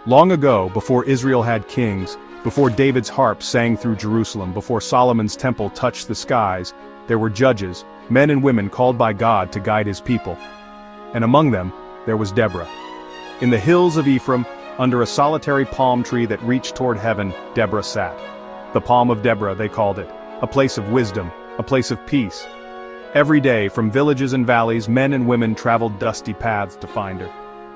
Long ago, before Israel had kings, before David's harp sang through Jerusalem, before Solomon's temple touched the skies, there were judges, men and women called by God to guide his people. And among them, there was Deborah. In the hills of Ephraim, under a solitary palm tree that reached toward heaven, Deborah sat. The Palm of Deborah, they called it, a place of wisdom, a place of peace. Every day, from villages and valleys, men and women traveled dusty paths to find her.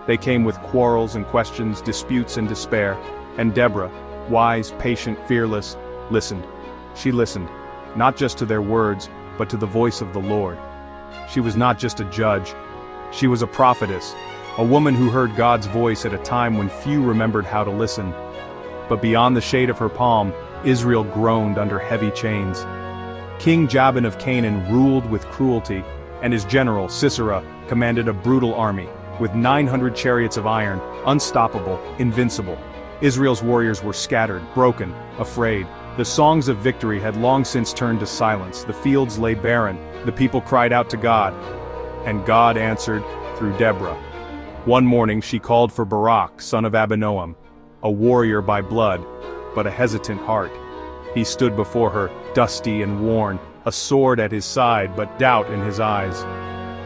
They came with quarrels and questions, disputes and despair, and Deborah, wise, patient, fearless, listened. She listened, not just to their words, but to the voice of the Lord. She was not just a judge. She was a prophetess, a woman who heard God's voice at a time when few remembered how to listen. But beyond the shade of her palm, Israel groaned under heavy chains. King Jabin of Canaan ruled with cruelty, and his general, Sisera, commanded a brutal army, with 900 chariots of iron, unstoppable, invincible. Israel's warriors were scattered, broken, afraid. The songs of victory had long since turned to silence. The fields lay barren. The people cried out to God. And God answered through Deborah. One morning she called for Barak, son of Abinoam, a warrior by blood, but a hesitant heart. He stood before her, dusty and worn, a sword at his side, but doubt in his eyes.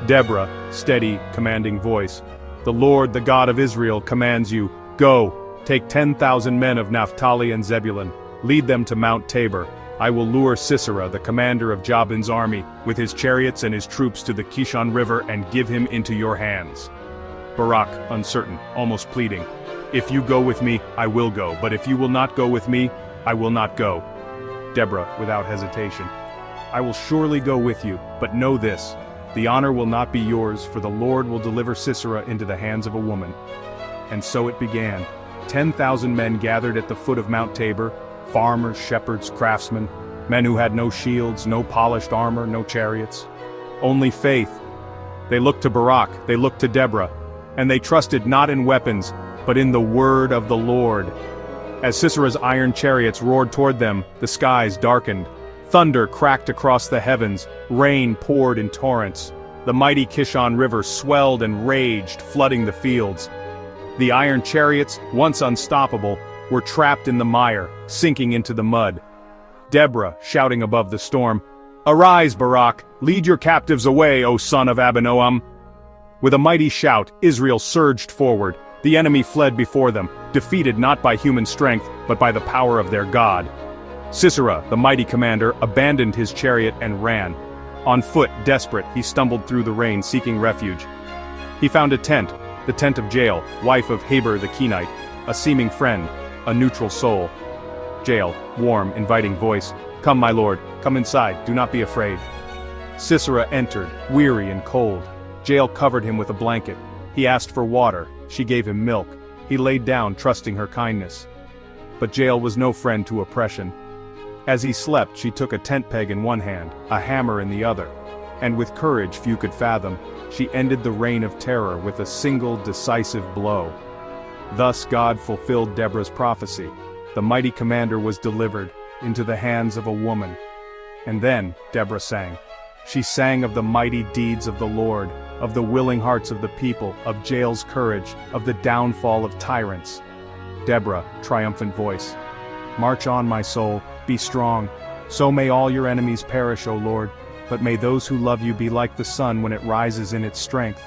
Deborah, steady, commanding voice. The Lord, the God of Israel, commands you, go, take 10,000 men of Naphtali and Zebulun, lead them to Mount Tabor. I will lure Sisera, the commander of Jabin's army, with his chariots and his troops to the Kishon River and give him into your hands. Barak, uncertain, almost pleading. If you go with me, I will go, but if you will not go with me, I will not go. Deborah, without hesitation. I will surely go with you, but know this. The honor will not be yours, for the Lord will deliver Sisera into the hands of a woman. And so it began. 10,000 men gathered at the foot of Mount Tabor, farmers, shepherds, craftsmen, men who had no shields, no polished armor, no chariots. Only faith. They looked to Barak, they looked to Deborah, and they trusted not in weapons, but in the word of the Lord. As Sisera's iron chariots roared toward them, the skies darkened. Thunder cracked across the heavens, rain poured in torrents. The mighty Kishon River swelled and raged, flooding the fields. The iron chariots, once unstoppable, were trapped in the mire, sinking into the mud. Deborah, shouting above the storm, Arise, Barak, lead your captives away, O son of Abinoam. With a mighty shout, Israel surged forward. The enemy fled before them, defeated not by human strength, but by the power of their God. Sisera, the mighty commander, abandoned his chariot and ran. On foot, desperate, he stumbled through the rain, seeking refuge. He found a tent, the tent of Jael, wife of Heber the Kenite, a seeming friend, a neutral soul. Jael, warm, inviting voice, Come, my lord, come inside, do not be afraid. Sisera entered, weary and cold. Jael covered him with a blanket. He asked for water, she gave him milk. He laid down, trusting her kindness. But Jael was no friend to oppression. As he slept, she took a tent peg in one hand, a hammer in the other. And with courage few could fathom, she ended the reign of terror with a single decisive blow. Thus God fulfilled Deborah's prophecy. The mighty commander was delivered into the hands of a woman. And then Deborah sang. She sang of the mighty deeds of the Lord, of the willing hearts of the people, of Jael's courage, of the downfall of tyrants. Deborah, triumphant voice. March on, my soul, be strong. So may all your enemies perish, O Lord, but may those who love you be like the sun when it rises in its strength.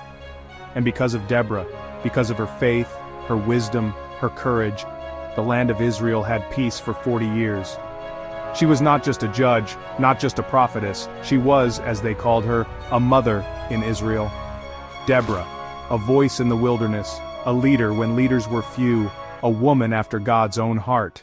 And because of Deborah, because of her faith, her wisdom, her courage, the land of Israel had peace for 40 years. She was not just a judge, not just a prophetess, she was, as they called her, a mother in Israel. Deborah, a voice in the wilderness, a leader when leaders were few, a woman after God's own heart.